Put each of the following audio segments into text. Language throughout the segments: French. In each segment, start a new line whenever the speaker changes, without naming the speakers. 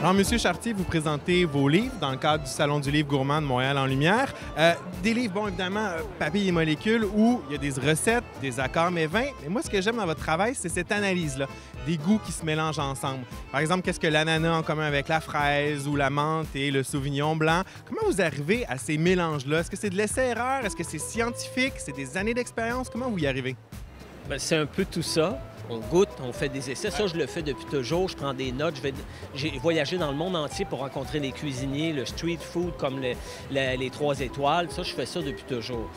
Alors, Monsieur Chartier, vous présentez vos livres dans le cadre du Salon du livre gourmand de Montréal en Lumière. Des livres, bon, évidemment, papier et molécules, où il y a des recettes, des accords, mais vins. Mais moi, ce que j'aime dans votre travail, c'est cette analyse-là, des goûts qui se mélangent ensemble. Par exemple, qu'est-ce que l'ananas a en commun avec la fraise ou la menthe et le sauvignon blanc? Comment vous arrivez à ces mélanges-là? Est-ce que c'est de l'essai-erreur? Est-ce que c'est scientifique? C'est des années d'expérience? Comment vous y arrivez?
Bien, c'est un peu tout ça. On goûte, on fait des essais. Ça, je le fais depuis toujours. Je prends des notes. J'ai voyagé dans le monde entier pour rencontrer les cuisiniers, le street food comme les 3 étoiles. Ça, je fais ça depuis toujours,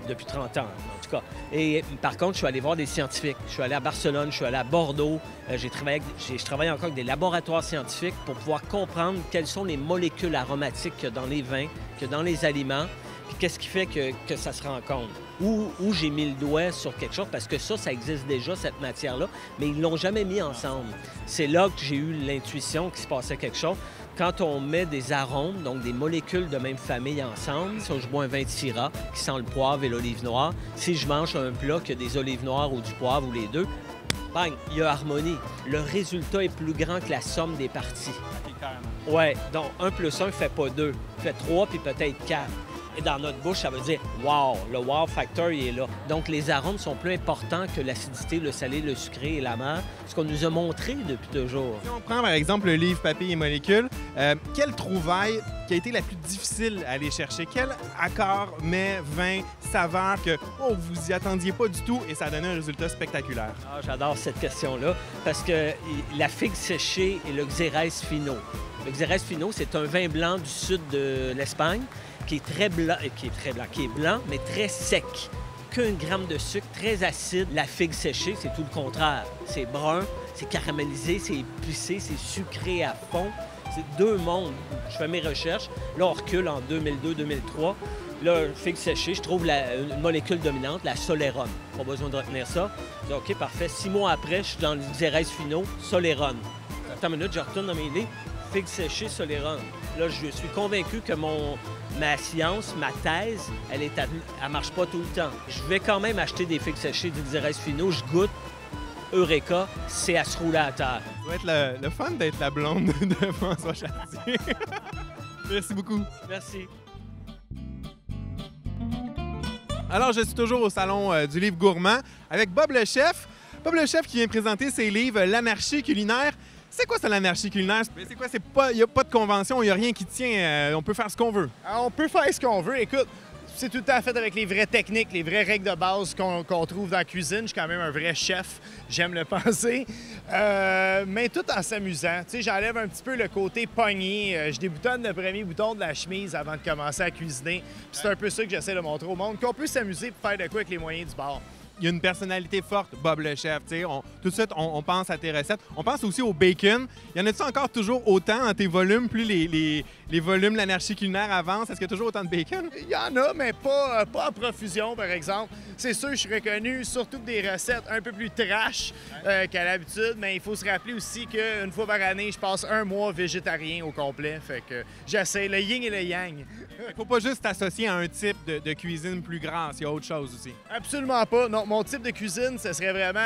depuis 30 ans en tout cas. Et par contre, je suis allé voir des scientifiques. Je suis allé à Barcelone, je suis allé à Bordeaux. Je travaille encore avec des laboratoires scientifiques pour pouvoir comprendre quelles sont les molécules aromatiques qu'il y a dans les vins, qu'il y a dans les aliments. Puis qu'est-ce qui fait que ça se rencontre? Où j'ai mis le doigt sur quelque chose, parce que ça existe déjà, cette matière-là, mais ils ne l'ont jamais mis ensemble. C'est là que j'ai eu l'intuition qu'il se passait quelque chose. Quand on met des arômes, donc des molécules de même famille ensemble, si je bois un vin de Syrah qui sent le poivre et l'olive noire, si je mange un plat qui a des olives noires ou du poivre ou les deux, bang, il y a harmonie. Le résultat est plus grand que la somme des parties. Oui, donc 1 plus 1 ne fait pas 2, fait 3 puis peut-être 4. Et dans notre bouche, ça veut dire « wow ». Le wow factor, il est là. Donc, les arômes sont plus importants que l'acidité, le salé, le sucré et l'amer, ce qu'on nous a montré depuis toujours.
Si on prend, par exemple, le livre Papier et molécules, quelle trouvaille qui a été la plus difficile à aller chercher? Quel accord, mets, vin, saveur que vous y attendiez pas du tout et ça a donné un résultat spectaculaire?
Ah, j'adore cette question-là parce que la figue séchée et le Xérès Fino. Le Xérès Fino, c'est un vin blanc du sud de l'Espagne qui est blanc, mais très sec. Qu'un gramme de sucre, très acide. La figue séchée, c'est tout le contraire. C'est brun, c'est caramélisé, c'est épicé, c'est sucré à fond. C'est deux mondes. Je fais mes recherches. Là, on recule en 2002-2003. Là, figue séchée, je trouve une molécule dominante, la Soleron. Pas besoin de retenir ça. Je dis, OK, parfait. 6 mois après, je suis dans le Xérès Fino, Soleron. Attends une minute, je retourne dans mes livres. Figue séchée, Soleron. Là, je suis convaincu que ma science, ma thèse, elle marche pas tout le temps. Je vais quand même acheter des figues séchées du Xérès Fino. Je goûte. Eureka, c'est à se rouler à terre.
Ça va être le fun d'être la blonde de François Chartier. Merci beaucoup.
Merci.
Alors, je suis toujours au Salon du livre gourmand avec Bob le chef. Bob le chef qui vient présenter ses livres L'anarchie culinaire. C'est quoi ça, l'anarchie culinaire? C'est quoi? Il n'y a pas de convention, il n'y a rien qui tient. On peut faire ce qu'on veut.
On peut faire ce qu'on veut. Écoute, c'est tout le temps fait avec les vraies techniques, les vraies règles de base qu'on trouve dans la cuisine. Je suis quand même un vrai chef, j'aime le penser. Mais tout en s'amusant. Tu sais, j'enlève un petit peu le côté pogné. Je déboutonne le premier bouton de la chemise avant de commencer à cuisiner. Puis c'est un peu ça que j'essaie de montrer au monde, qu'on peut s'amuser pour faire de quoi avec les moyens du bord.
Il y a une personnalité forte, Bob le chef. Tout de suite, on pense à tes recettes. On pense aussi au bacon. Y en a-t-il encore toujours autant dans tes volumes, plus les volumes de l'anarchie culinaire avancent? Est-ce qu'il y a toujours autant de bacon?
Il y en a, mais pas en profusion, par exemple. C'est sûr, je suis reconnu surtout pour des recettes un peu plus trash qu'à l'habitude, mais il faut se rappeler aussi qu'une fois par année, je passe 1 mois végétarien au complet. Fait que j'essaie le yin et le yang.
Il faut pas juste t'associer à un type de cuisine plus grasse. Il y a autre chose aussi.
Absolument pas. Non, mon type de cuisine, ce serait vraiment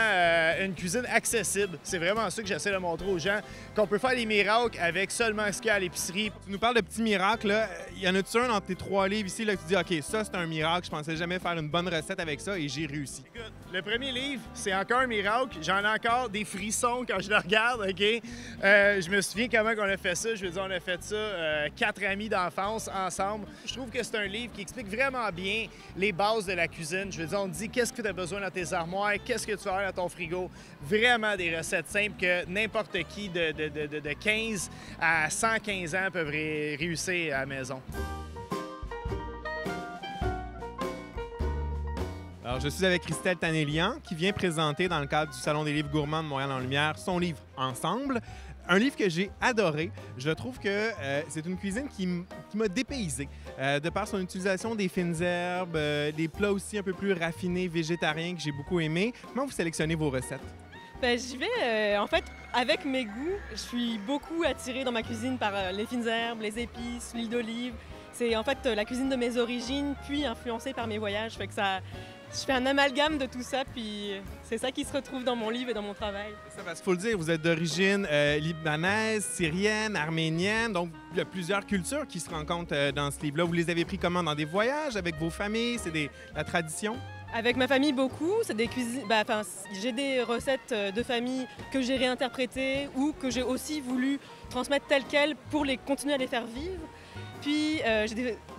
une cuisine accessible. C'est vraiment ça que j'essaie de montrer aux gens, qu'on peut faire des miracles avec seulement ce qu'il y a à l'épicerie.
Tu nous parles de petits miracles. Là. Y en a-tu un dans tes 3 livres ici là, que tu dis « OK, ça, c'est un miracle. Je pensais jamais faire une bonne recette avec ça et j'ai réussi. »
Écoute, le premier livre, c'est encore un miracle. J'en ai encore des frissons quand je le regarde, OK? Je me souviens comment on a fait ça. Je veux dire, on a fait ça 4 amis d'enfance ensemble. Je trouve que c'est un livre qui explique vraiment bien les bases de la cuisine. Je veux dire, on te dit qu'est-ce que tu as besoin dans tes armoires, qu'est-ce que tu as dans ton frigo. Vraiment des recettes simples que n'importe qui de 15 à 115 ans peuvent réussir à la maison.
Alors, je suis avec Christelle Tanélian qui vient présenter dans le cadre du Salon des livres gourmands de Montréal en Lumière son livre « Ensemble ». Un livre que j'ai adoré. Je trouve que c'est une cuisine qui m'a dépaysé. De par son utilisation des fines herbes, des plats aussi un peu plus raffinés, végétariens, que j'ai beaucoup aimé. Comment vous sélectionnez vos recettes?
Ben, j'y vais, en fait, avec mes goûts. Je suis beaucoup attirée dans ma cuisine par les fines herbes, les épices, l'huile d'olive. C'est en fait la cuisine de mes origines, puis influencée par mes voyages. Fait que Je fais un amalgame de tout ça, puis c'est ça qui se retrouve dans mon livre et dans mon travail.
Ça, parce qu'il faut le dire, vous êtes d'origine libanaise, syrienne, arménienne, donc il y a plusieurs cultures qui se rencontrent dans ce livre-là. Vous les avez pris comment? Dans des voyages, avec vos familles? C'est la tradition?
Avec ma famille, beaucoup. C'est des cuisines. J'ai des recettes de famille que j'ai réinterprétées ou que j'ai aussi voulu transmettre telles quelles pour continuer à les faire vivre. Puis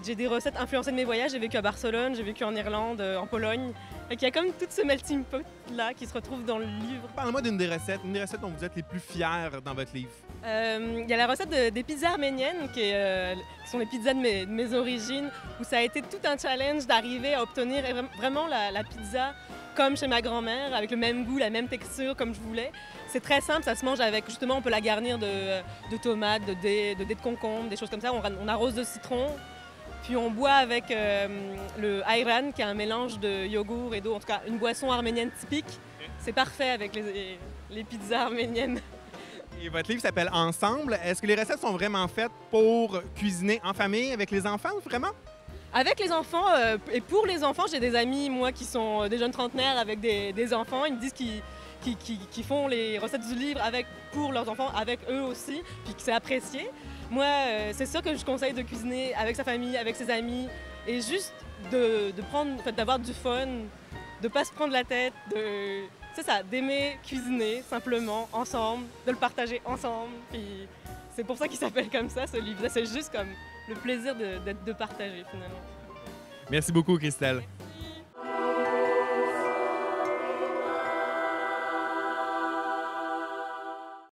j'ai des recettes influencées de mes voyages. J'ai vécu à Barcelone, j'ai vécu en Irlande, en Pologne. Et il y a comme tout ce melting pot-là qui se retrouve dans le livre.
Parlez-moi d'une des recettes dont vous êtes les plus fiers dans votre livre.
Il y a la recette des pizzas arméniennes, qui sont les pizzas de mes origines, où ça a été tout un challenge d'arriver à obtenir vraiment la pizza comme chez ma grand-mère, avec le même goût, la même texture comme je voulais. C'est très simple, ça se mange avec, justement, on peut la garnir de tomates, de dés de concombre, des choses comme ça. On arrose de citron, puis on boit avec le ayran, qui est un mélange de yogourt et d'eau, en tout cas une boisson arménienne typique. C'est parfait avec les pizzas arméniennes.
Et votre livre s'appelle Ensemble. Est-ce que les recettes sont vraiment faites pour cuisiner en famille avec les enfants, vraiment?
Avec les enfants et pour les enfants, j'ai des amis, moi, qui sont des jeunes trentenaires avec des enfants. Ils me disent qu'ils font les recettes du livre pour leurs enfants, avec eux aussi, puis que c'est apprécié. Moi, c'est sûr que je conseille de cuisiner avec sa famille, avec ses amis, et juste d'avoir du fun, de pas se prendre la tête, c'est ça, d'aimer cuisiner simplement, ensemble, de le partager ensemble. Puis c'est pour ça qu'il s'appelle comme ça, ce livre. C'est juste comme le plaisir de partager, finalement.
Merci beaucoup, Christelle.